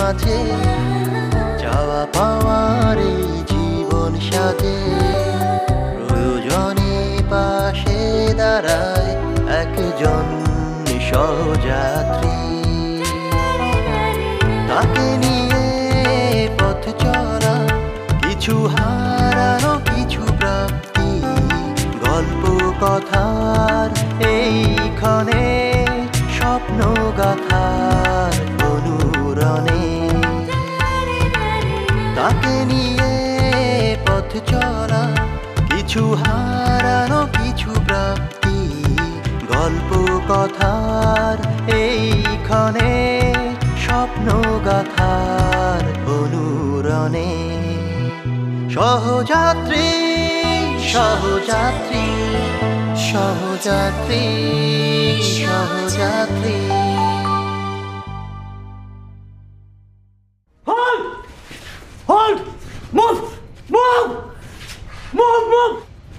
মাঝে চাওয়া পাওয়ার এই জীবন সাথে প্রয়োজনে পাশে দাঁড়ায় একজন সহযাত্রী। তাকে নিয়ে পথ চলা, কিছু হারানো কিছু প্রাপ্তি, গল্প কথার এইখানে স্বপ্ন গাথার অনুরণে। তাকে নিয়ে পথ চলা, কিছু হারানো কিছু প্রাপ্তি, গল্প কথার এইখানে স্বপ্ন গাথার অনুরণে। সহযাত্রী সহযাত্রী সহযাত্রী সহযাত্রী।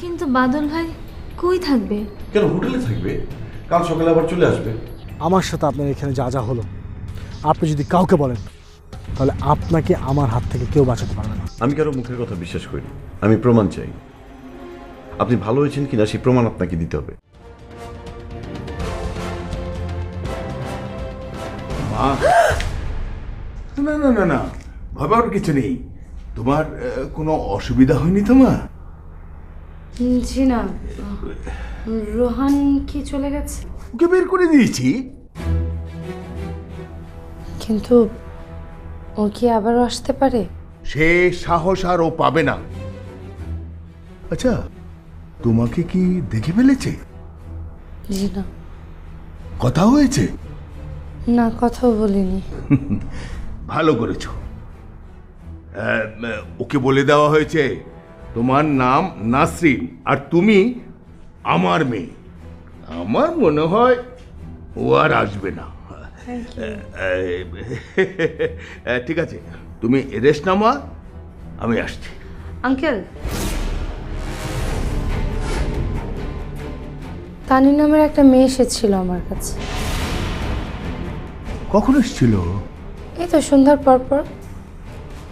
কিন্তু বাদল ভাই কই থাকবে? কেন হোটেলে থাকবে? কাল সকালে আবার চলে আসবে। আমার সাথে আপনার এখানে যা যা হলো, আপনি যদি কাউকে বলেন তাহলে আপনাকে আমার হাত থেকে কেউ বাঁচাতে পারবে না। আমি কারো মুখের কথা বিশ্বাস করি না, আমি প্রমাণ চাই। আপনি ভালো হয়েছেন কিনা সেই প্রমাণ আপনাকে দিতে হবে। মা, না না না না, ভাবার কিছু নেই। তোমার কোনো অসুবিধা হয়নি তো মা? জি না, রোহান কি চলে গেছে? ওকে বের করে দিয়েছি। কিন্তু ও কি আবারও আসতে পারে? সে সাহস আর ও পাবে না। আচ্ছা, তোমাকে কি দেখে ফেলেছে? জি না। কথা হয়েছে? না, কথাও বলিনি। ভালো করেছো। ওকে বলে দেওয়া হয়েছে তোমার নাম নাসরিন আর তুমি আমার মেয়ে। আমার মনে হয় ও আর আসবে না। ঠিক আছে, তুমি রেস্ট নাও মা, আমি আসছি। আঙ্কেল, তানি নামের একটা মেয়ে এসেছিল আমার কাছে। কখন এসেছিল? এই তো সন্ধ্যার পর পর।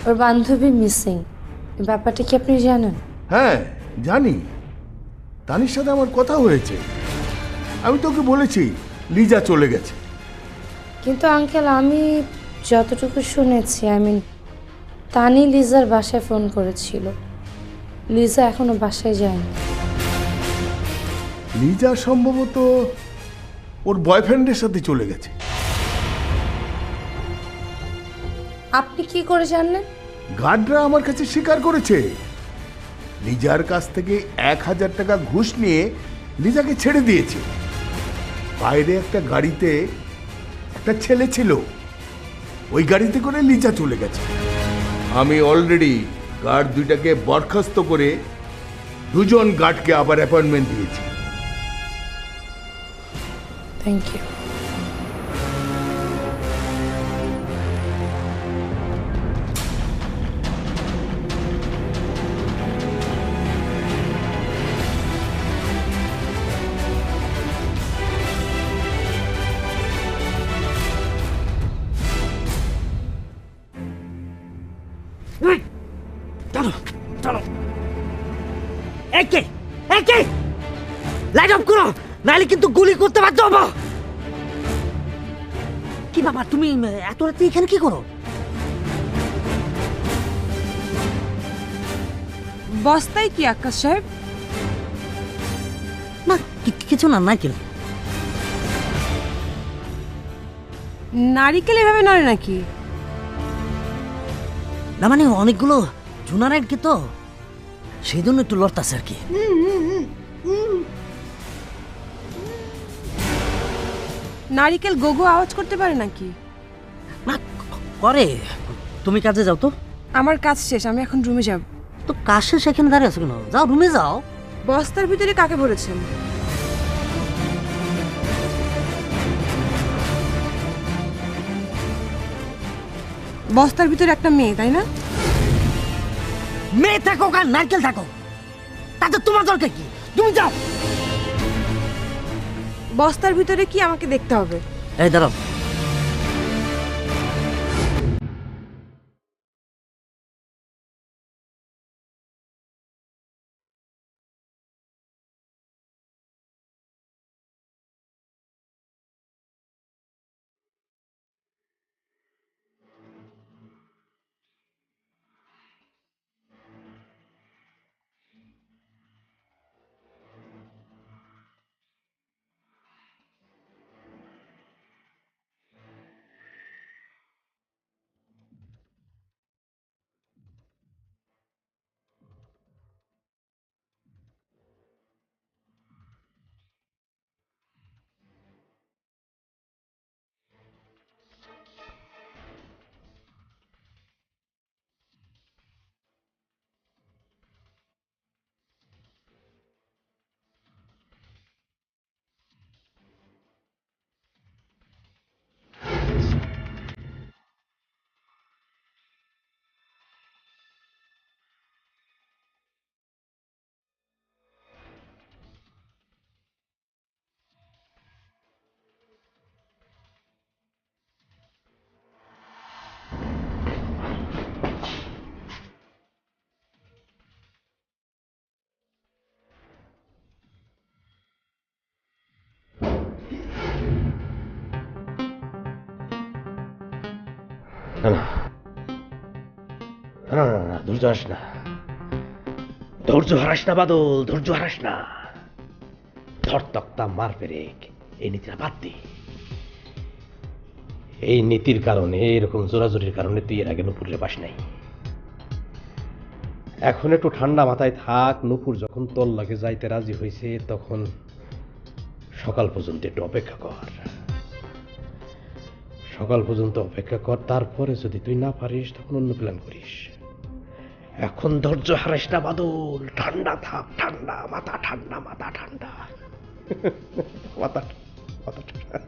ওর বান্ধবী মিসিং। ব্যাপারটা কি আপনি জানেন? হ্যাঁ জানি, তানির সাথে আমার কথা হয়েছে। আমি তোকে বলেছি লিজা চলে গেছে। কিন্তু আঙ্কেল, আমি যতটুকু শুনেছি, তানি লিজার বাসায় ফোন করেছিল। লিজা এখনো বাসায় যায়নি। লিজা সম্ভবত ওর বয়ফ্রেন্ডের সাথে চলে গেছে। আপনি কি করে জানলেন? গার্ডরা আমার কাছে স্বীকার করেছে। লিজার কাছ থেকে 1000 টাকা ঘুষ নিয়ে লিজাকে ছেড়ে দিয়েছে। বাইরে একটা গাড়িতে একটা ছেলে ছিল, ওই গাড়িতে করে লিজা চলে গেছে। আমি অলরেডি গার্ড দুইটাকে বরখাস্ত করে 2জন গার্ডকে আবার অ্যাপয়েন্টমেন্ট দিয়েছি। Thank you. লাইট অফ করো, নাহলে কিন্তু গুলি করতে বাধ্য হবো। কি বাবা, তুমি এত রাতে এখানে কি করো? বস্তায় কি আকাশ সাহেব? না কিছু না, নারকেল। নারিকেল এভাবে নড়ে নাকি? না মানে অনেকগুলো জুনারাইট কি তো, সেই জন্য একটু লড়তাছে আর কি। নারিকেল গোগো আওয়াজ করতে পারে নাকি? না করে। তুমি কাজে যাও তো। আমার কাজ শেষ, আমি এখন রুমে যাব। তো কাজ শেষ, এখানে দাঁড়িয়ে আছো কেন? যাও রুমে যাও। বস্তার ভিতরে কাকে ভরেছেন? বস্তার ভিতরে একটা মেয়ে, তাই না? মেয়ে থাকো আর নারকেল থাকো, তাতে তোমার দরকার কি? তুমি যাও। বস্তার ভিতরে কি আমাকে দেখতে হবে? এই দাঁড়াও। না না না না না, ধৈর্য হারাস না, ধৈর্য হারাস না বাদল, ধৈর্য হারাস না। ধর তক্তা মার পেরেক, এই নীতিটা বাদ দি। এই নীতির কারণে, এরকম জোরাজোরির কারণে তুই এর আগে নুপুরের পাস নাই। এখন একটু ঠান্ডা মাথায় থাক। নুপুর যখন তোর লাগে যাইতে রাজি হয়েছে, তখন সকাল পর্যন্ত একটু অপেক্ষা কর। সকাল পর্যন্ত অপেক্ষা কর, তারপরে যদি তুই না পারিস তখন অন্য প্ল্যান করিস। এখন ধৈর্য হারাস না বাদল, ঠান্ডা থাক, ঠান্ডা মাথা, ঠান্ডা মাথা, ঠান্ডা মাথা, মাথা ঠান্ডা।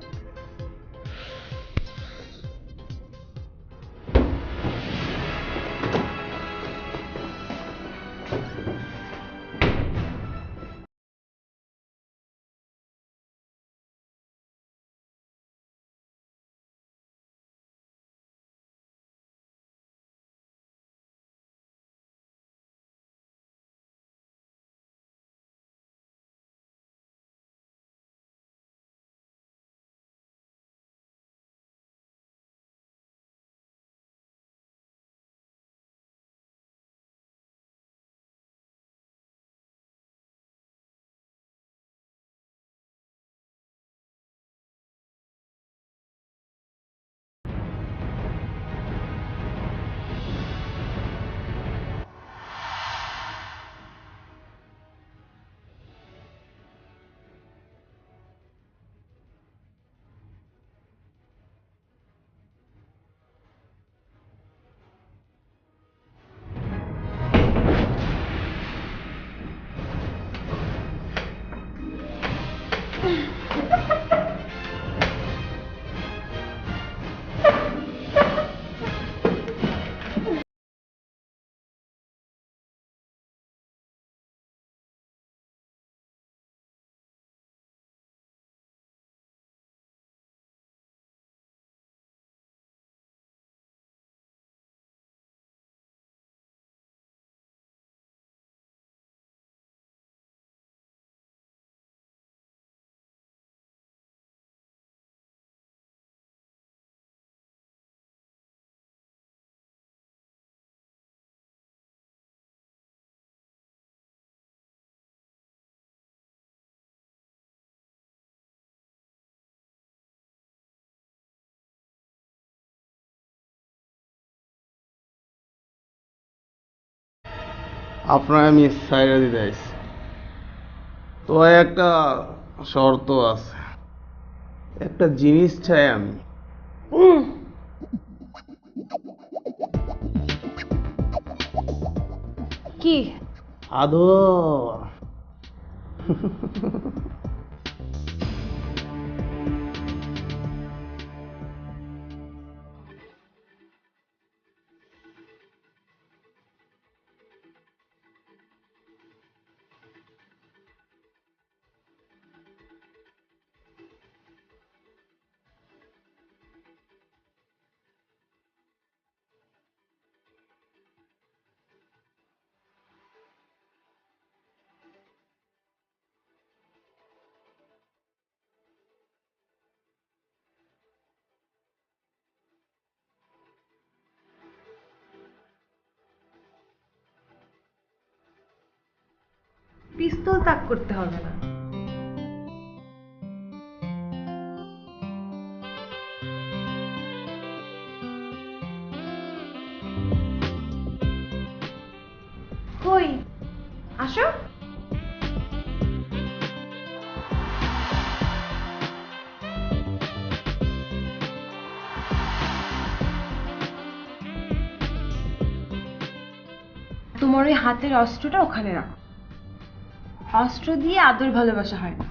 আপনার আমি সাইরা দিতে আইছি, তো একটা শর্ত আছে, একটা জিনিস চাই আমি। কি? আদর। পিস্তল তাক করতে হবে না। কই আসো। তোমার ওই হাতের অস্ত্রটা ওখানে রাখো। অস্ত্র দিয়ে আদর ভালোবাসা হয় না।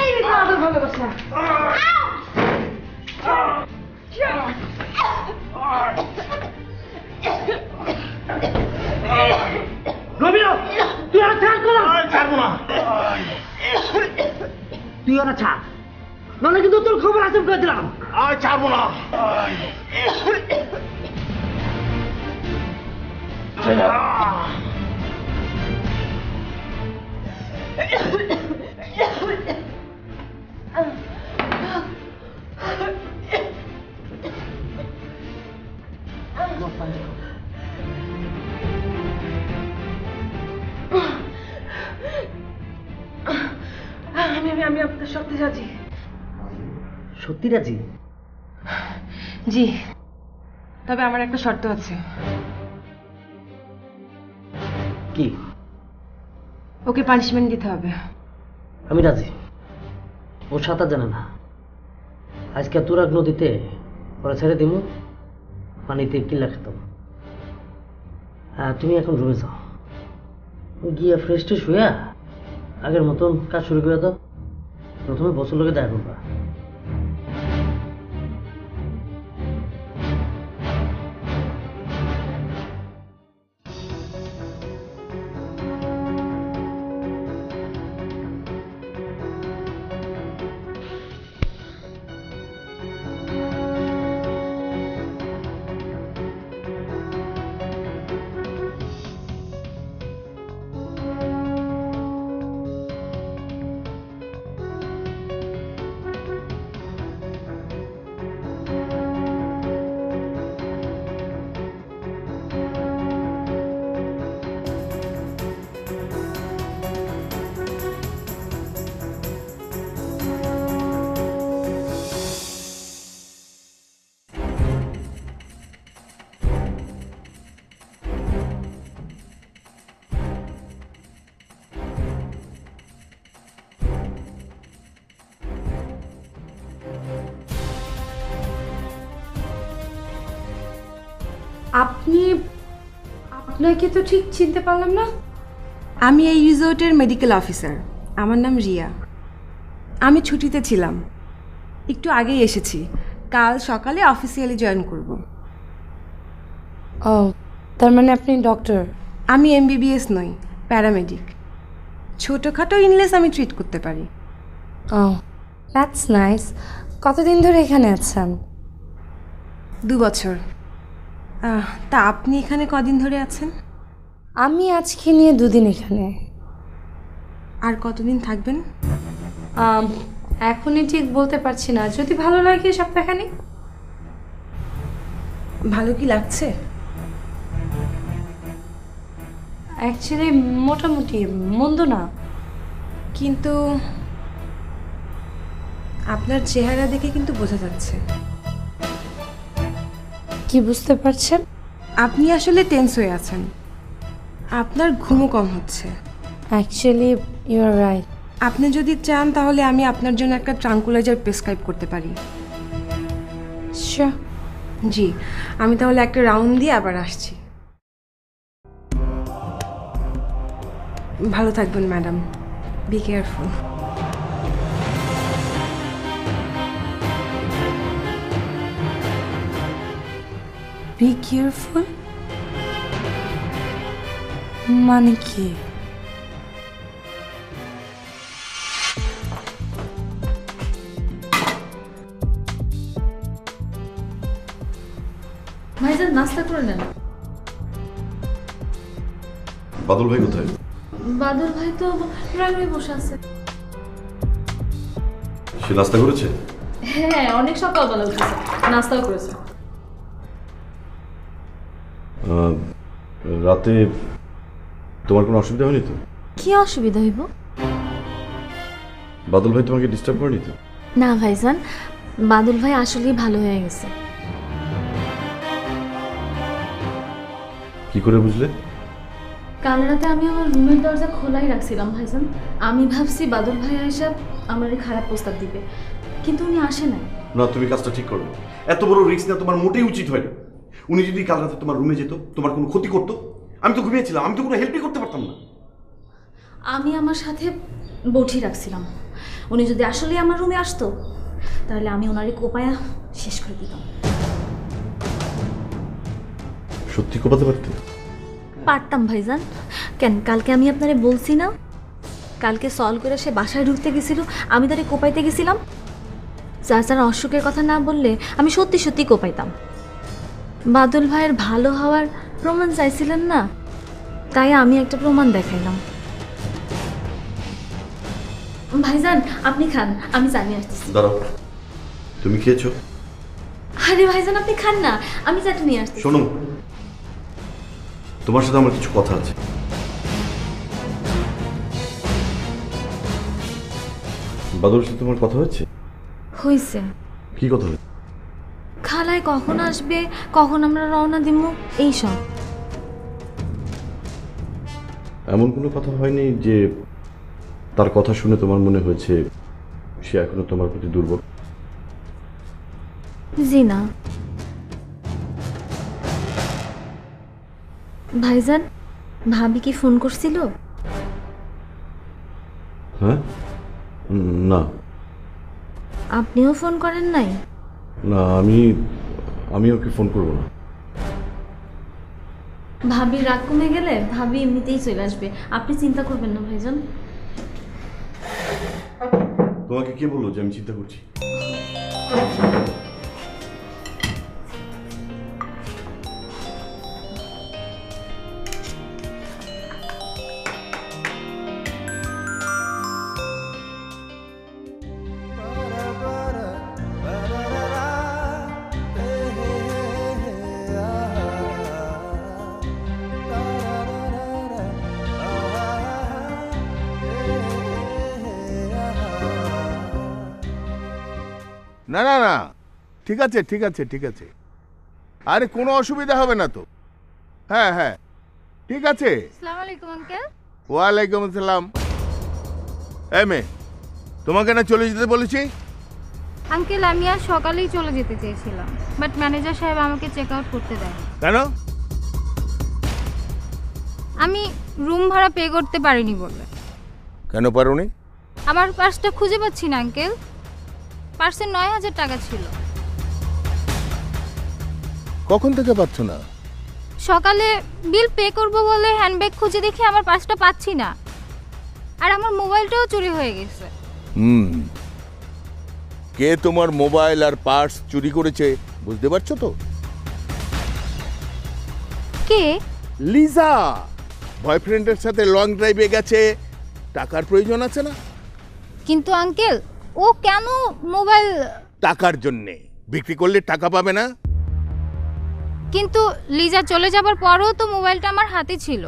এই রে আদর ভালোবাসা। রবিও, তুই আর ছাড়বো না। ছাড়বো না। তুই ওরা ছাড়, নাহলে কিন্তু তোর খবর আছে করে দিলাম। ছাড়বো না। আমি আপনার সত্যি রাজি। সত্যি রাজি? জি, তবে আমার একটা শর্ত আছে। কি? ওকে পানিশমেন্ট দিতে হবে। আমি রাজি। ও সাঁতার জানে না। আজকে তুরাগ নদীতে ওরা ছেড়ে দিমু, পানিতে কিল্লা খেতাম। তুমি এখন রুমে যাও, গিয়ে ফ্রেশ ট্রেশ হইয়া আগের মতন কাজ শুরু করে দাও। প্রথমে বছর লোকে দেখা করবা। আপনি, আপনাকে তো ঠিক চিনতে পারলাম না। আমি এই রিসোর্টের মেডিকেল অফিসার। আমার নাম রিয়া। আমি ছুটিতে ছিলাম, একটু আগেই এসেছি। কাল সকালে অফিসিয়ালি জয়েন করব। ও, তার মানে আপনি ডক্টর? আমি এমবিবিএস নই, প্যারামেডিক। ছোটোখাটো ইনলেস আমি ট্রিট করতে পারি। ও, দ্যাটস নাইস। কতদিন ধরে এখানে আছেন? 2 বছর। তা আপনি এখানে কদিন ধরে আছেন? আমি আজকে নিয়ে 2 দিন এখানে। আর কতদিন থাকবেন? এখনই ঠিক বলতে পারছি না, যদি ভালো লাগে সপ্তাহখানেক। ভালো কি লাগছে? অ্যাকচুয়ালি মোটামুটি, মন্দ না। কিন্তু আপনার চেহারা দেখে কিন্তু বোঝা যাচ্ছে। কি বুঝতে পারছেন? আপনি আসলে টেন্স হয়ে আছেন। আপনার ঘুমও কম হচ্ছে। Actually you are right. আপনি যদি চান তাহলে আমি আপনার জন্য একটা ট্রাঙ্কুলাইজার প্রেসক্রাইব করতে পারি। শিওর। জি, আমি তাহলে একটা রাউন্ড দিয়ে আবার আসছি। ভালো থাকবেন madam, be careful. Be careful মানে কি? ভাইজান নাস্তা করে নেন। বাদল ভাই কোথায়? বাদল ভাই তো ড্রাইভারে বসে আছে। সে নাস্তা করেছে? হ্যাঁ, অনেক সকালবেলা উঠেছে, নাস্তাও করেছে। রাতে তোমার কোনো অসুবিধা হয়নি তো? কি অসুবিধা হইব? বাদল ভাই তোমাকে ডিস্টার্ব করেনি তো? না ভাইজান, বাদল ভাই আসলেই ভালো হয়ে গেছে। কি করে বুঝলে? কাল রাতে আমি আমার রুমের দরজা খোলাই রাখছিলাম ভাইজান। আমি ভাবছি বাদল ভাই আইসা আমার খারাপ প্রস্তাব দিবে, কিন্তু উনি আসে নাই। না, তুমি কাজটা ঠিক করো। এত বড় রিস্ক না তোমার মোটেই উচিত হয়নি। উনি যদি কাল রাতে তোমার রুমে যেত, তোমার কোনো ক্ষতি করতো? আমি তো ঘুমিয়েছিলাম, আমি তো কোনো হেল্পই করতে পারতাম না। আমি আমার সাথে বঠি রাখছিলাম। উনি যদি আসলে আমার রুমে আসতো তাহলে আমি ওনারে কোপায়া শেষ করে দিতাম। সত্যি কোপাতে পারতে? পারতাম ভাইজান। কেন, কালকে আমি আপনারে বলছি না, কালকে সলভ করে সে বাসায় ঢুকতে গেছিল, আমি তারে কোপাইতে গেছিলাম। চাচার অসুখের কথা না বললে আমি সত্যি সত্যি কোপাইতাম। বাদল ভাইয়ের ভালো হওয়ার প্রমাণ চাইছিলেন না? তাই আমি একটা প্রমাণ দেখাইলাম। ভাইজান আপনি খান, আমি জানিয়ে আসতেছি। দাঁড়াও, তুমি খেয়েছো? আরে ভাইজান আপনি খান না, আমি চাটনি নিয়ে আসতেছি। শোনো, তোমার সাথে আমার কিছু কথা আছে। বাদুর সাথে তোমার কথা হচ্ছে? হইছে। কি কথা হচ্ছে? খালায় কখন আসবে, কখন আমরা রওনা দিব, এইসব। এমন কোনো কথা হয়নি যে তার কথা শুনে তোমার মনে হয়েছে সে এখনো তোমার প্রতি দুর্বল? জি না। ভাইজান ভাবি কি ফোন করছিল? হ্যাঁ, না আপনিও ফোন করেন নাই? না, আমি ওকে ফোন করবো না। ভাবির রাগ কমে গেলে ভাবি এমনিতেই চলে আসবে, আপনি চিন্তা করবেন না ভাইজান। তোমাকে কে বললো যে আমি চিন্তা করছি? না না না, ঠিক আছে ঠিক আছে ঠিক আছে, আরে কোনো অসুবিধা হবে না তো। হ্যাঁ হ্যাঁ ঠিক আছে। আসসালামু আলাইকুম আঙ্কেল। ওয়ালাইকুম আসসালাম। এই মেয়ে, তোমাকে না চলে যেতে বলেছি? আঙ্কেল আমি আজ সকালেই চলে যেতে চেয়েছিলাম, বাট ম্যানেজার সাহেব আমাকে চেক আউট করতে দেয়। কেন? আমি রুম ভাড়া পে করতে পারিনি বলে। কেন পারোনি? আমার পার্সটা খুঁজে পাচ্ছি না আঙ্কেল, পার্সে 9,000 টাকা ছিল। কখন থেকে পাচ্ছ না? সকালে বিল পে করব বলে হ্যান্ডব্যাগ খুঁজে দেখি আমার পার্সটা পাচ্ছি না, আর আমার মোবাইলটাও চুরি হয়ে গেছে। কে তোমার মোবাইল আর পার্স চুরি করেছে বুঝতে পারছো তো? কে? লিজা বয়ফ্রেন্ডের সাথে লং ড্রাইভে গেছে, টাকার প্রয়োজন আছে না? কিন্তু আঙ্কেল ও কেন মোবাইল? টাকার জন্যে, বিক্রি করলে টাকা পাবে না? কিন্তু লিজা চলে যাবার পরও তো মোবাইলটা আমার হাতে ছিল।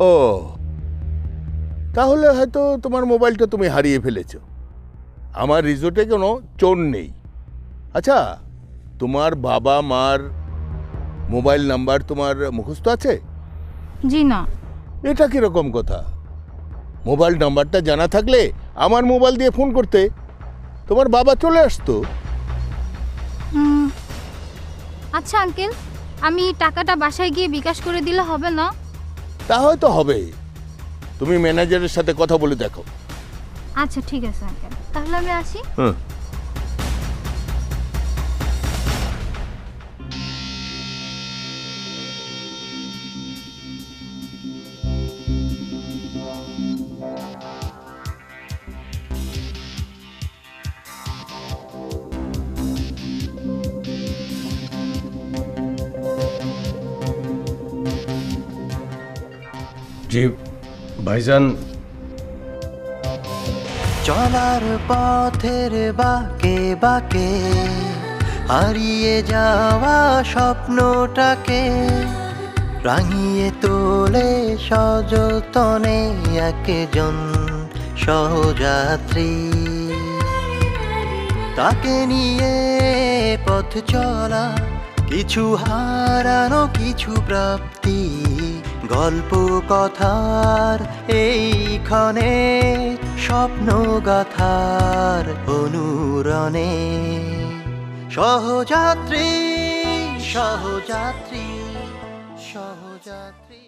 ও, তাহলে হয়তো তোমার মোবাইলটা তুমি হারিয়ে ফেলেছো। আমার রিসোর্টে কোনো চোর নেই। আচ্ছা, তোমার বাবা মার মোবাইল নাম্বার তোমার মুখস্থ আছে? জি না। এটা কিরকম কথা? মোবাইল নাম্বারটা জানা থাকলে আমার মোবাইল দিয়ে ফোন করতে, তোমার বাবা চলে আসতো। আচ্ছা আঙ্কেল, আমি টাকাটা বাসায় গিয়ে বিকাশ করে দিলে হবে না? তা হয়তো হবে, তুমি ম্যানেজারের সাথে কথা বলে দেখো। আচ্ছা ঠিক আছে আঙ্কেল, তাহলে আমি আসি। হ্যাঁ। জি ভাইজান, চলার পথের বাঁকে বাঁকে হারিয়ে যাওয়া স্বপ্নটাকে রাঙিয়ে তোলে সযতনে একজন সহযাত্রী। তাকে নিয়ে পথ চলা, কিছু হারানো কিছু প্রাপ্তি, গল্প কথার এইখানে স্বপ্ন গাথার অনুরণে সহযাত্রী সহযাত্রী সহযাত্রী।